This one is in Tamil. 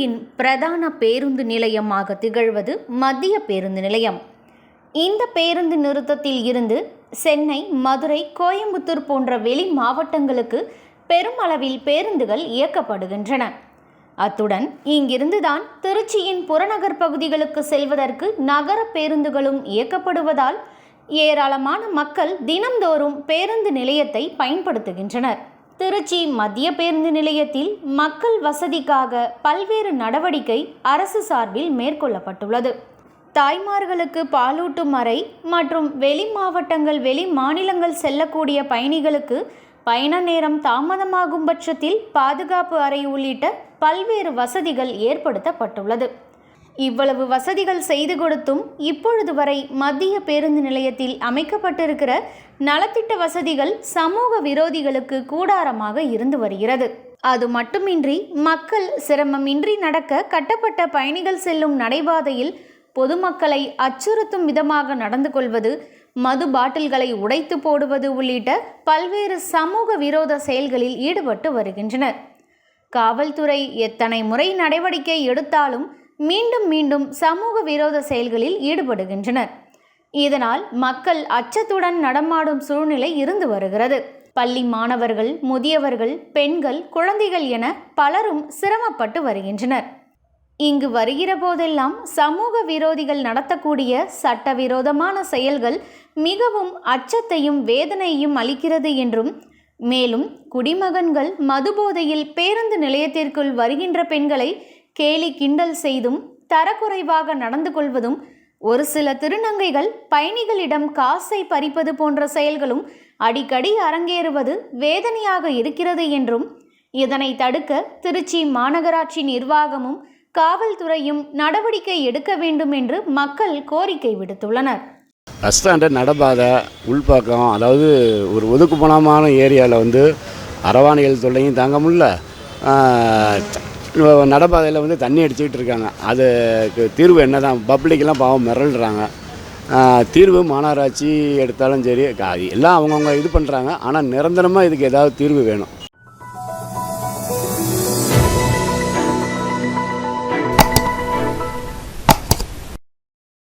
திருச்சியின் பிரதான பேருந்து நிலையமாக திகழ்வது மத்திய பேருந்து நிலையம். இந்த பேருந்து நிறுத்தத்தில் இருந்து சென்னை, மதுரை, கோயம்புத்தூர் போன்ற வெளி மாவட்டங்களுக்கு பெருமளவில் பேருந்துகள் இயக்கப்படுகின்றன. அத்துடன் இங்கிருந்துதான் திருச்சியின் புறநகர் பகுதிகளுக்கு செல்வதற்கு நகர பேருந்துகளும் இயக்கப்படுவதால் ஏராளமான மக்கள் தினம்தோறும் பேருந்து நிலையத்தை பயன்படுத்துகின்றனர். திருச்சி மத்திய பேருந்து நிலையத்தில் மக்கள் வசதிக்காக பல்வேறு நடவடிக்கை அரசு சார்பில் மேற்கொள்ளப்பட்டுள்ளது. தாய்மார்களுக்கு பாலூட்டும் அறை மற்றும் வெளி மாவட்டங்கள், வெளி மாநிலங்கள் செல்லக்கூடிய பயணிகளுக்கு பயண நேரம் தாமதமாகும் பட்சத்தில் பாதுகாப்பு அறை உள்ளிட்ட பல்வேறு வசதிகள் ஏற்படுத்தப்பட்டுள்ளது. இவ்வளவு வசதிகள் செய்து கொடுத்தும் இப்பொழுது வரை மத்திய பேருந்து நிலையத்தில் அமைக்கப்பட்டிருக்கிற நலத்திட்ட வசதிகள் சமூக விரோதிகளுக்கு கூடாரமாக இருந்து வருகிறது. அது மட்டுமின்றி மக்கள் சிரமமின்றி நடக்க கட்டப்பட்ட பயணிகள் செல்லும் நடைபாதையில் பொதுமக்களை அச்சுறுத்தும் விதமாக நடந்து கொள்வது, மது பாட்டில்களை உடைத்து போடுவது உள்ளிட்ட பல்வேறு சமூக விரோத செயல்களில் ஈடுபட்டு வருகின்றனர். காவல்துறை எத்தனை முறை நடவடிக்கை எடுத்தாலும் மீண்டும் மீண்டும் சமூக விரோத செயல்களில் ஈடுபடுகின்றனர். இதனால் மக்கள் அச்சத்துடன் நடமாடும் சூழ்நிலை இருந்து வருகிறது. பள்ளி மாணவர்கள், முதியவர்கள், பெண்கள், குழந்தைகள் என பலரும் சிரமப்பட்டு வருகின்றனர். இங்கு வருகிற போதெல்லாம் சமூக விரோதிகள் நடத்தக்கூடிய சட்டவிரோதமான செயல்கள் மிகவும் அச்சத்தையும் வேதனையையும் அளிக்கிறது என்றும், மேலும் குடிமகன்கள் மதுபோதையில் பேருந்து நிலையத்திற்குள் வருகின்ற பெண்களை கேலி கிண்டல் செய்தும் தரக்குறைவாக நடந்து கொள்வதும், ஒரு சில திருநங்கைகள் பயணிகளிடம் காசை பறிப்பது போன்ற செயல்களும் அடிக்கடி அரங்கேறுவது வேதனையாக இருக்கிறது என்றும், இதனை தடுக்க திருச்சி மாநகராட்சி நிர்வாகமும் காவல்துறையும் நடவடிக்கை எடுக்க வேண்டும் என்று மக்கள் கோரிக்கை விடுத்துள்ளனர். பஸ் ஸ்டாண்டு நடப்பாதை உள்பக்கம், அதாவது ஒரு ஒதுக்குப்புறமான ஏரியாவில் அரவாணிகள் தொல்லையும் தாங்க முடியல. நடப்பாதையில் தண்ணி அடிச்சுக்கிட்டு இருக்காங்க. அதுக்கு தீர்வு என்ன தான்? பப்ளிக்கெலாம் பாவம் மிரள்றாங்க. தீர்வு மாநகராட்சி எடுத்தாலும் சரி, எல்லாம் அவங்கவுங்க இது பண்ணுறாங்க. ஆனால் நிரந்தரமாக இதுக்கு ஏதாவது தீர்வு வேணும்.